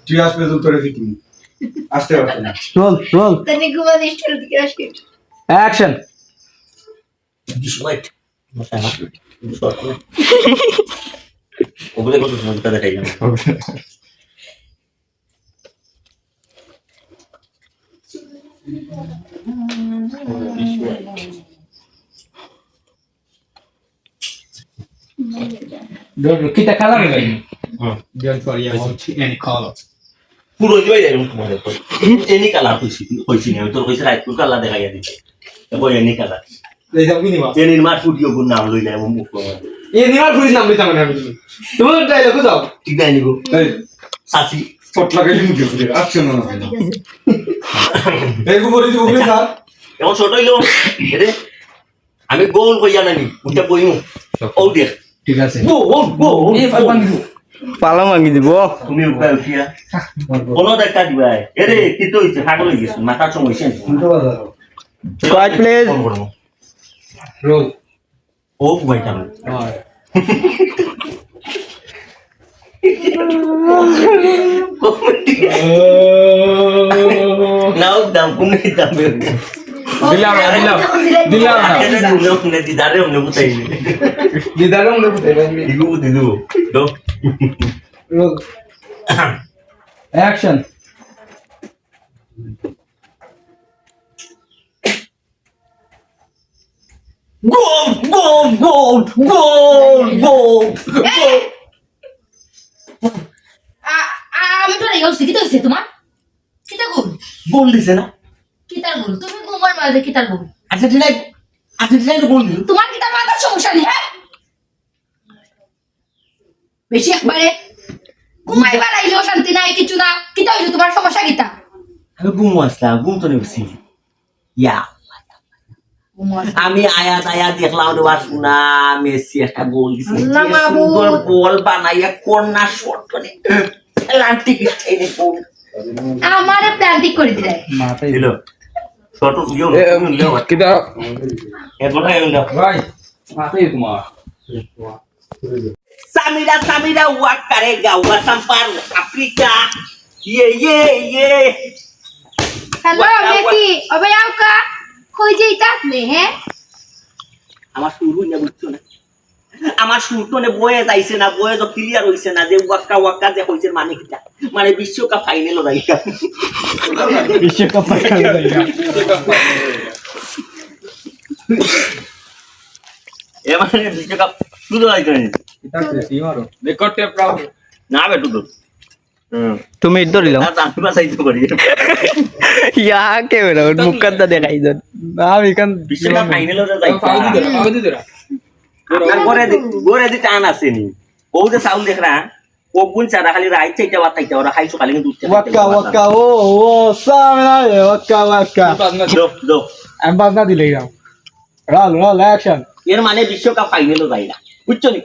তুই আসবে তো তোরে ফিটিং আসতে পারছ না roll Then you go on the street to get a action Just wait. ওগুলো কত সময় দেখাই না কিটা কালার লাগে don't worry about any color পুরো জয় যায় তোমাদের এনি কালার হইছি না তোর হইছে রাইট কালার দেখাইয়া দিতে তারপর এনি কালার এই যাও কি নিবা এনি মার ফুডিও গুণ নাম লইলে এমন মুখ করে এই নিবার ফুরিস নাম দিতাম না আমি তুমি ডায়লগ যাও ঠিক নাই নিগো এই সাসি চট লাগাই মুখে ফুরে আচ্ছা না এই গো বলি দিবো স্যার এমন ছোট হইলো এরে আমি গোল কইয়া নানি উঠে বইমু ও দেখ ঠিক আছে গো গো এই পালন পালা ভাঙি দিব তুমি উঠে উঠিয়া কোন দেখা দিবা এরে কি তো হইছে পাগল হই গেছ মাথা সমস্যা উল্টো বাজার Quiet, please. রোল ও বইটা হ্যাঁ নাও দাম কোনে দাম দিলাম না নে দিদারে ওনে বুতাই দিদারং না বুঝাই আমি দিগু দিদু দো রোল অ্যাকশন গোল গোল গোল গোল গোল আমি তো রেগাও সিকি তো হইছে তোমার কিটা গোল গোল দিছে না কিটার গোল তুমি ঘুমার মাঝে কিটার গোল আচ্ছা ঠিক তো গোল দিল তোমার কিটার মাথার সমস্যা নেই হ্যাঁ বেশি একবারে ঘুমাইবার আইলেও শান্তি নাই কিছু না কিটা হইলো তোমার সমস্যা কিটা আমি ঘুম আসলাম ঘুম তো নেছি ইয়া আমি আয়া দেখলাম রে বাসুনা মেসি একটা গোল দিছে আল্লাহ মাহবুব। সুন্দর বল বানাইয়া কর্নার শট করে পেনাল্টি খেয়ে গোল আমারে প্ল্যান্টিক করে দিলে মাথায় দিল শট ইও লো কিটা এখন আইলো ভাই মাথায় তোমার Samira wakarega wasampar Afrika ye hello Messi অবে আও কা কই যাইতা আপনি হ্যাঁ আমার শুরু না বুঝছো না আমার শুরুতে বয়ে যাইছে না বয়ে তো ক্লিয়ার হইছে না যে ওয়াক্কা যে হইছে মানে কিটা মানে বিশ্বকাপ ফাইনাল রাইকা বিশ্বকাপ ফাইনাল এ মানে বিশ্বকাপ শুরু হইছে কিটা কইছি মারো রেকর্ডে প্রাউড না বেটু তো তুমি ইট ধরিলাম না আমি বাসাইতে পারি ইয়াকে বেলা মুখটা দেখাই দেন আমি কান বিশ্বকাপ ফাইনাল যাইতা পাও দিতে আপনার গরে দি টান আছে নি ও যে সাউন্ড দেখ রা ও গুণ চারা খালি রাইট চাইটা বাত চাইটা ওরা খাইছো খালি দুধ ওয়াক্কা ও সামনা ওয়াক্কা দো আমি বাজনা দিলেই দাও রোল অ্যাকশন এর মানে বিশ্বকাপ ফাইনালও যাই না বুঝছো নি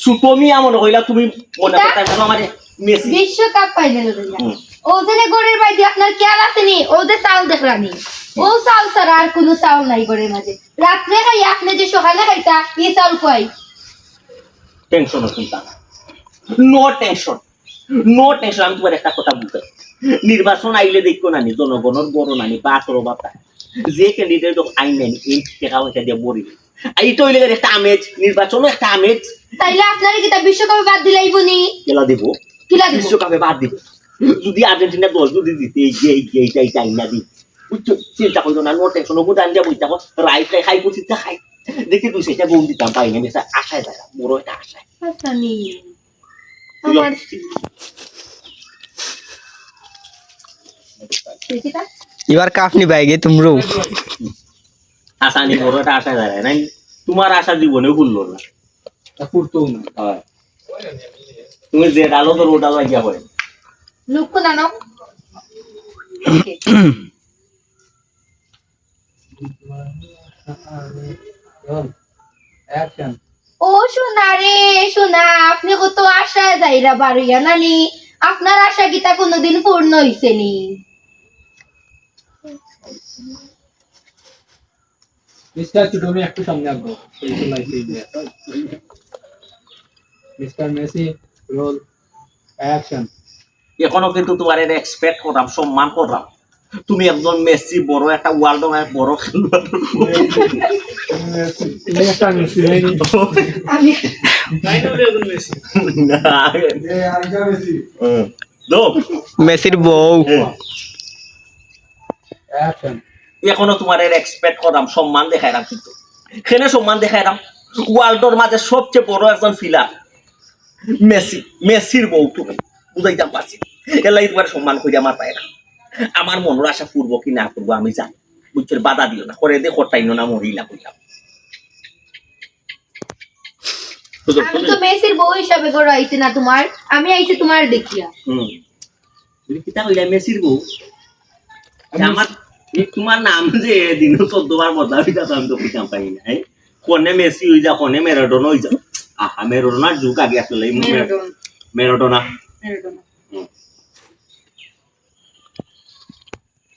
সুতমি এমন হইলা তুমি মনে করতে পারো মানে মেসি বিশ্বকাপ ফাইনাল হইলা হুম। ওজনে গড়ের বাইরে আপনার খেয়াল আসেনি ওদের চাউল দেখলানি ও চাউল ছাড়া আর কোনো চাউল নাই গড়ের মাঝে রাত্রে খাই আপনি যে সকালে খাইতা এই চাউল কই টেনশন চিন্তা নো টেনশন আমি তোমার একটা কথা বলতে নির্বাচন আইলে দেখো না নি জনগণের বড় নানি বা আতর বাতা যে ক্যান্ডিডেট আইন নেন এই টাকা পয়সা দিয়ে বড়ি এই তো হইলে একটা আমেজ নির্বাচনও একটা আমেজ তাইলে আপনার কি তা বিশ্বকাপে বাদ দিলাইব নি খেলা দিব কিলা দিব বিশ্বকাপে বাদ দিব যদি আর্জেন্টিনা 10 যদি জিতে এই টাইম না দি বুঝছো চিন্তা করো না নো টেনশন ও দান যা বইতা রাইট খাই পুছিতে খাই দেখি তুই সেটা গোল দিতাম পাই না বেশা আশায় যায় বড় একটা আশায় হাসানি আমার সেটা এবার কাফনি বাইগে তোমরো আশা নি বড় একটা আশায় যায় না তোমার আশা জীবনে ভুললো না পুরতো না হয় তুমি যে ডালো তো রোডা লাগিয়া হয় লুকো না নাও অ্যাকশন ও সোনা রে সোনা আপনি কত আশায় যাইরা বাড়িয়া নানি আপনার আশা গীতা কোনোদিন পূর্ণ হইছে নি মিস্টার চুটমি একটু সামনে আসবো এই তো লাইট দিয়ে মিস্টার মেসি রোল অ্যাকশন এখনো কিন্তু তোমার এক্সপেক্ট করলাম, সম্মান করলাম। তুমি একজন মেসি, বড় একটা ওয়ার্ল্ড বড় খেলোয়াড়। তুমি একটা মেসি হয়নি আমি দাও। মেসির বউ অ্যাকশন এখনো তোমার এক্সপেক্ট করলাম, সম্মান দেখাইলাম। কিন্তু এখানে সম্মান দেখাইলাম, ওয়ার্ল্ডের মাঝে সবচেয়ে বড় একজন ফিলার মেসি, মেসির বউ তুমি বুঝাইতাম পারছি। এলাই তোমার সম্মান করি আমার পায়রা। আমার মনের আশা পূর্ব কি না করবো আমি জানি, বুঝছো? বাধা দিও না, করে দে হটাইন না, মরিলা কইলাম। আমি তো মেসির বউ হিসাবে করে আইছি না তোমার, আমি আইছি তোমার দেখিয়া। তুমি কিতা কইলা মেসির বউ? আমার তোমার নাম যে দিন 14 বার বদলাবি, তা তো আমি তো কইতাম পাই না। কোনে মেসি হই যা, কোনে ম্যারাডোনা হই যা। আহা, ম্যারাডোনার যুগ আগে আসলে। ম্যারাডোনা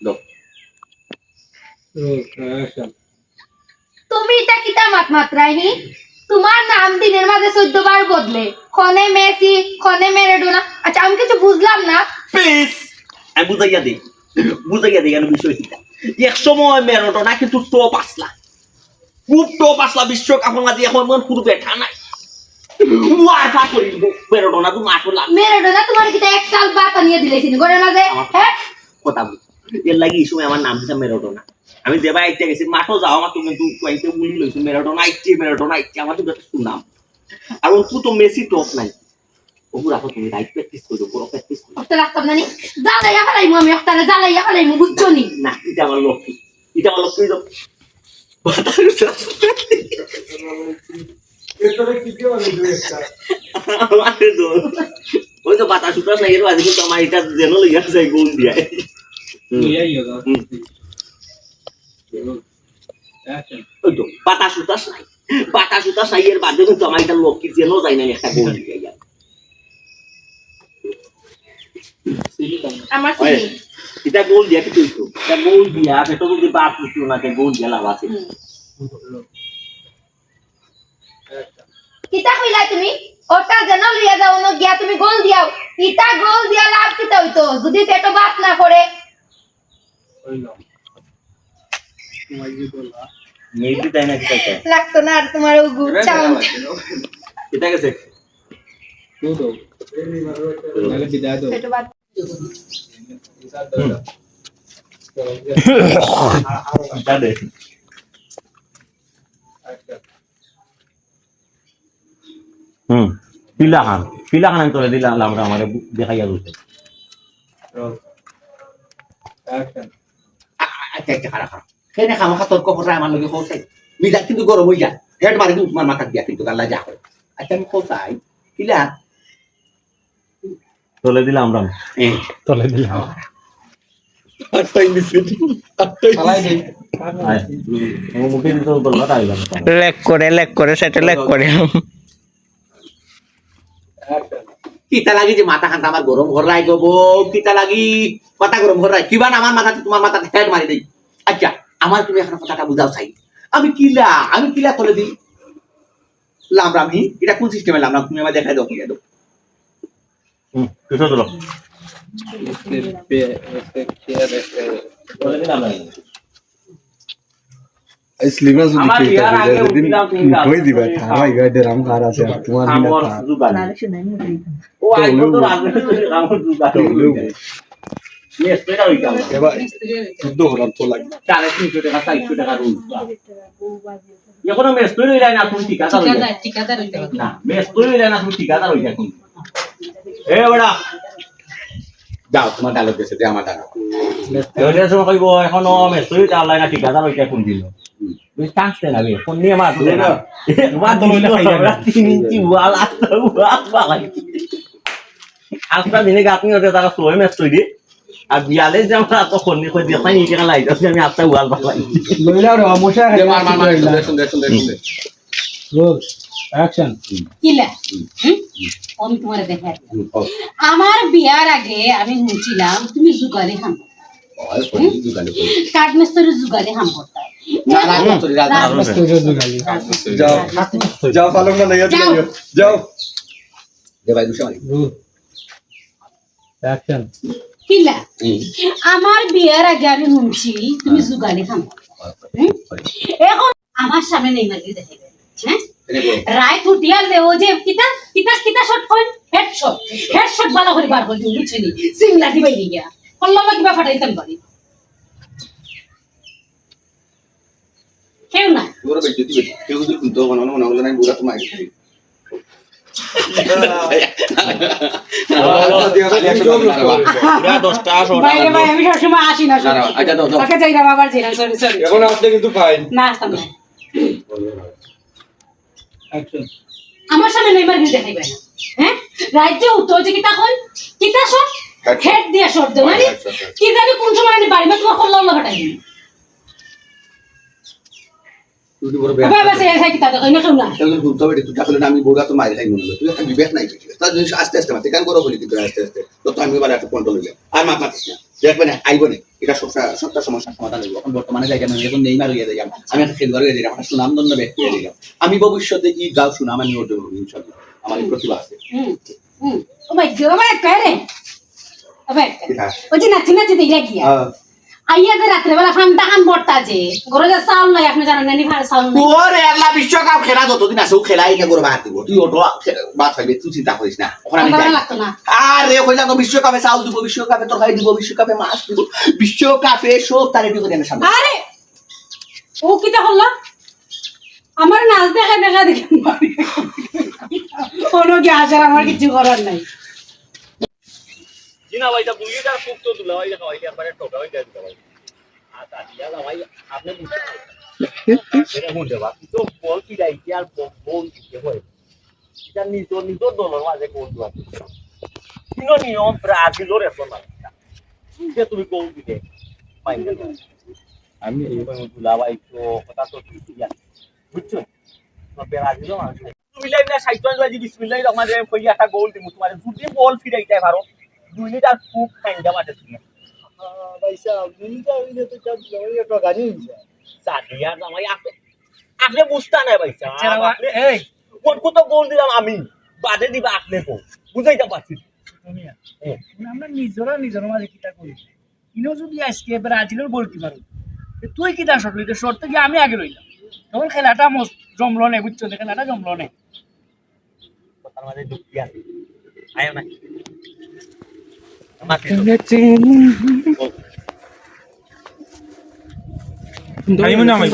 দাও। অ্যাকশন তুমি এটা কিতা মাত্রাইনি? তোমার নাম দিনের মাঝে 14 বার বদলে, খনে মেসি, খনে ম্যারাডোনা। আচ্ছা আমি কিছু বুঝলাম না। প্লিজ আমি বুঝাইয়া দিই, কেন বিষয় কিটা। এক সময় ম্যারাডোনা কিন্তু টপ আসলা, খুব টপ আসলা বিশ্বকাপের মাঝে। এখন মন পুরো বেঠা নাই, ওয়াটা করিব ম্যারাডোনা। তুমি আসলা ম্যারাডোনা তোমার কিতা এক সাল বাত আনিয়ে দিলেছিন ঘরের মাঝে, হ্যাঁ? কথা বল। এর লাগি এই সময় আমার নাম দিছে ম্যারাডোনা। আমি দেবা আইতে গেছি, মাঠও যাও, আমার তুমি কয়েকটা বলি লইছো ম্যারাডোনা আইছে, আমার তো শুনাম। আর ও তো মেসি টপ নাই। ওগুলো রাখো, তুমি রাইট প্র্যাকটিস করো, বড় প্র্যাকটিস করো। একটা রাস্তা নানি জ্বালাইয়া ফেলাইমু, আমি একটা জ্বালাইয়া ফেলাইমু, বুঝছো নি? না, এটা আমার লক্ষ্মী, ওই তো বাতাস উঠাস না, এর আজকে কিন্তু আমার এটা যেন লইয়া যায় গোল দিয়া। অ্যাকশন ওই তো বাতাস উঠাস নাই, এর বাদে কিন্তু আমার এটা লক্ষ্মী যেন যায় না একটা গোল দিয়া যায়। আমার চিনি। এটা গোল দিয়া কি তুই? এটা গোল দিয়া সেটা যদি বাদ উঠলো না, গোল দিয়া লাভ আছে। কিতা কইলা তুমি? ওটা যেন লিয়া যাও না গিয়া তুমি গোল দিয়াও। ইটা গোল দিয়া লাভ কিতা হইতো যদি সেটা বাত না করে? হইলো তোমার কি বলবা মেয়েটি তাই না কিতা চাই? লাগতো না আর তোমার ও গুড় চাউল। কিতা গেছে? তো দাও নালে বিদায় দাও সেটা বাত কিতা দে। পিলা খান আমি তোলে দিলাম, আমরা আমারে দেখাইয়া দিতে। অ্যাকশন একটা খারাপ সেনে খামাখা তর্ক করে আমার লগে খোঁচাই মিজাজ কিন্তু গরম হয়ে যায়, হেড মারে কিন্তু তোমার মাথা দিয়া কিন্তু আল্লাহ যা করে। আচ্ছা আমি খোঁচাই কিলা তোলে দিলাম আমরা। তলে দিলাম চালাই দেই মুখে দিতে বলবা তাইলাম। লেক করে সেটা লেক করে অ্যাকশন কিতা লাগি যে মাথা খানটা আমার গরম ঘররাই গো কিতা লাগি কথা গরম ঘররাই কিবা না আমার মাথাতে তোমার মাথাতে হেড মারি দেই। আচ্ছা আমার তুমি এখন কথাটা বুঝাও চাই, আমি কিলা তলে দিই লামরামি, এটা কোন সিস্টেমে লামরাম তুমি আমার দেখাই দাও কিয়া দাও। কিছু দিলাম তোলে দিলাম স্লিমার যদি আমার খেয়ে বিয়ার থাকে, আগে যেদিন উঠিলাম তুমি কই দিবা খাওয়াই গাইডে রাম কার আছে আর তোমার বিনা আমার কার জুগান ও আইবো তো রাজনীতি আমার জুগান নেস্তেটা হইতাম এবার শুদ্ধ হলাম তো লাগে 350 টাকা 400 টাকা রুল এখনো মেস্তুই হইলাই না, তুমি ঠিকাদার হইতে না, মেস্তুই হইলাই না, তুমি ঠিকাদার হইতে এখন। এ বড়া যাও তোমার ডায়লগ গেছে যে আমার ডায়লগ এর সময় কইবো এখনো মেস্তুই হইতে আল্লাহ না ঠিকাদার হইতে এখন দিল। তুই টানতে না ফোন নিয়ে মার তুলে না মার তো হইলে খাই যাবে 3 ইঞ্চি ওয়াল আসতে ওয়াল আজকে দিনে আপনি ওটা তারা সোয়ে মেস্তুই দি আর বিয়ালে যে আমরা তখন কই দেখাই নি কেন লাইতাছি আমি আস্তে ওয়াল বালাই লইলাও রে মশা মার শুনতে রোল অ্যাকশন কিলা আমি তোমার দেখা আমার বিয়ার আগে আমি শুনছিলাম তুমি জুগারে খাম কাঠ মিস্ত্রি জুগারে খাম করতে যাও যাও পালং না নিয়ে যাও যাও যে ভাই দুশো মারি রোল অ্যাকশন কিলা আমার বিয়ার আগে আমি শুনছি তুমি জুগালি খাম এখন আমার সামনে নেই মাগি দেখাইবে হ্যাঁ রায় ফুটিয়া লেও যে কিতা কিতা কিতা শট কইন হেডশট বালা করে বার করে দিন বুঝছনি সিংলা দিবাই গিয়া কল্লামা কিবা ফাটাইতাম পারি কেউ না তোর বেটি তুই কেউ যদি কিন্তু মনে হলো না বুড়া তোমার পুরা 10টা বাইরে ভাই আমি সবসময় আসি না আচ্ছা দাও তাকে যাই না বাবার যাই না সরি সরি এখন আপনি কিন্তু ফাইন না আসতাম না অ্যাকশন আমার সামনে নেইমার গিয়ে দেখাইবে না হ্যাঁ রাজ্য উত্তর যে কিতা কই কিতা শট হেড দিয়া শট দেব মানে কি জানি কোন সময় আমি বাড়ি মে তোমার কল্লা ফাটাই দিই তুই বড় বাবা বাবা সে এসে কিতা কই না কেউ না কেউ যদি বেটি তুই তাহলে আমি বুড়া তো মারি খাই মনে হলো তুই একটা বিবেক নাই তার জন্য আস্তে আস্তে মাতে কান করো বলি কিন্তু আস্তে আস্তে তো আমি এবার একটা কন্ট্রোল হইলাম আর মাত মাতিস না দেখবে না আইবো না এটা সবটা সমস্যার সমাধান হইব এখন বর্তমানে জায়গা নয় এখন নেইমার হইয়া যাই আমি একটা খেলোয়াড় হয়ে যাই একটা সুনামধন্য ব্যক্তি হয়ে যাই আমি ভবিষ্যতে এই গাও সুনাম আমি অর্জন করব ইনশাআল্লাহ আমার এই প্রতিভা আছে ও ভাই জোরে করে ও ভাই ও যে নাচি নাচি দিলা গিয়া আইয়া যে রাত্রে বেলা ফান্টা খান বড়তা যে ঘরে যা চাউল নাই আপনি জানেন না নি ভাড়া চাউল নাই ওরে আল্লাহ বিশ্বকাপ খেলা যতদিন আছে ও খেলাই না করে বাদ দিব তুই ওটো বাদ হইবে তুই চিন্তা করিস না ওখানে আমি যাই লাগতো না আরে কইলাম তো বিশ্বকাপে চাউল দিব বিশ্বকাপে তরকারি দিব বিশ্বকাপে মাছ দিব বিশ্বকাপে সব তার রেডি করে আনে সামনে আরে ও কিটা হলো আমার নাচ দেখা দেখা দেখে কোনো কি আসার আমার কিছু করার নাই জিনা ভাই তা বুঝি তার খুব তো দুলা ভাই দেখা ভাই একবারে টোকা হই যায় ভাই আচ্ছা দিয়া ভাই আপনি বুঝতে এটা মনে বা তো বল কি যাই কি আর বল কি হয় এটা নিজ দলের মাঝে কোন দুয়া কিনো নিয়ম ব্রাজিলের এখন না যে তুমি গোল দিলে ফাইনাল আমি এই দুলা ভাই তো কথা তো ঠিক আছে বুঝছো ব্রাজিলও মানুষ তুমি লাইনা সাইটন বাজি বিসমিল্লাহির রহমানির রহিম কই একটা গোল দিমু তোমার যদি বল ফিরাইতে পারো 2 মিনিট আর খুব খাইন্দা মাঠে তুমি ভাইসা মিনিটা হইলে তো চাপ লাগে তো গানি হইছে সাদিয়া জামাই আপনি বুঝতা না ভাইসা এই কত গোল দিলাম আমি বাদে দিবা আপনি কো বুঝাইতে পারছি তুমি আমরা নিজের মাঝে কিটা করি ইনো যদি আজকে ব্রাজিলের গোলকিপার তুই কিটা শট লইতে শট থেকে আমি আগে লইলাম তখন খেলাটা জমলো না বুঝছো খেলাটা জমলো না কথার মাঝে যুক্তি আছে আয়ো না আমি মনে আমি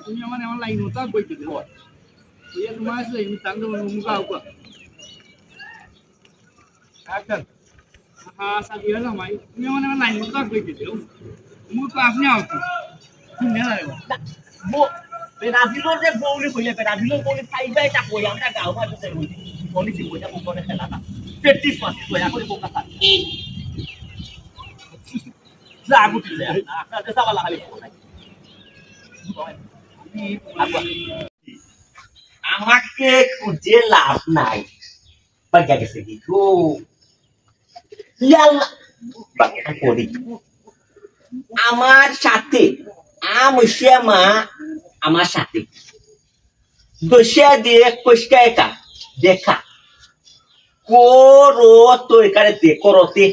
তুমি আমার এমন লাইন হতা কইতে দিও তুই তোমার আসলে আমি তাঙ্গ মুখা উপা অ্যাকশন হ্যাঁ সাদিয়া না ভাই তুমি আমার এমন লাইন হতা কইতে দিও মুখ তো আপনি আউট তুমি না রে ব্রাজিলের যে গোল কইলে ব্রাজিলের গোল খাইবাই তা কই আমরা গাঁও মাঝে কই বলি কি কইটা কোন খেলা না 33 মাস কইয়া কই বোকা থাক লাগু দিলে আপনাদের সাবালা খালি আমাকে খুঁজে লাভ নাই বাগা গেছে কি তো ইয়াল্লা বাগা করি আমার সাথে আমশ্যামা আমার সাথে দোষা দিয়ে কইস্কা একা দেখা করো তো একারে করতে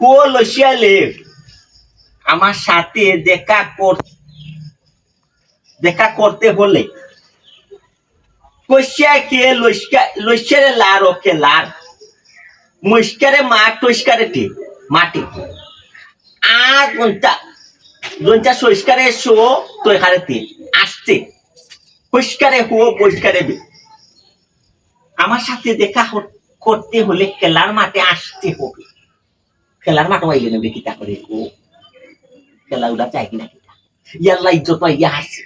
কো লসিয়ালে আমার সাথে দেখা করতে হলে কইসাকে লসিয়ারে লার ওকে লার মুস্কারে মাঠ টইস্কারে তে মাটি আর জনটা সইস্কারে শো তো এখানে তে আসতে পরিষ্কারে হো পরিষ্কারে বে আমার সাথে দেখা করতে হলে খেলার মাঠে আসতে হবে খেলার মাঠে আইলে নেবে কিতা করে গো খেলা উড়া চাই কিনা কিতা ইয়াল্লা ইজ্জত পাইয়া হাসছে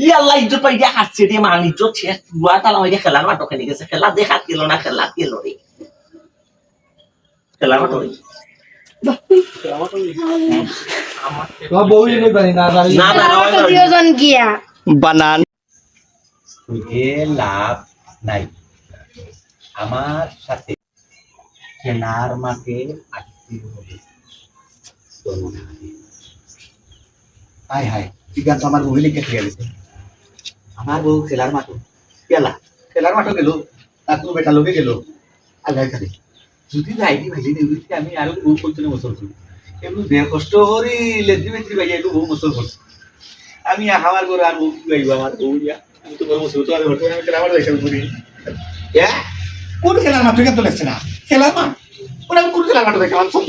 ইয়াল্লা ইজ্জত পাইয়া হাসছে রে মান ইজ্জত শেষ বুয়া তালা মাইয়া খেলার মাঠে খেলে গেছে খেলা দেখা গেল না খেলা গেল রে খেলার মাঠে তোমার বউ নেই পারি না জানি না না খেলাটা দিওজন গিয়া বানান তুই লাভ নাই আমার সাথে খেলার মাঠে আসতে হবে তোর মনে হয় হাই হাই ঠিক আছে আমার বউ লিখে খেয়ে গেছে আমার বউ খেলার মাঠে গেলা খেলার মাঠে গেল তার কোনো বেটা লোকে গেল আল্লাহ খালি যদি যাইনি ভাইলি নেই আমি আরো বউ করতে বছর করি এমনি দেড় কষ্ট করি লেদ্রি মেত্রি ভাই একটু বউ বছর করছি আমি আমার করে আর বউ কি ভাইব আমার বউ ইয়া আমি তো বড় বছর তো আর ঘটনা আমি আমার দেখাবো করি কোন খেলার মাঠ কেন লাগছে না খেলার মাঠ ওরা আমি কোন খেলার মাঠ দেখে আমার সব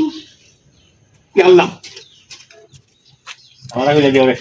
আল্লাহ আমার আগে লেগে হবে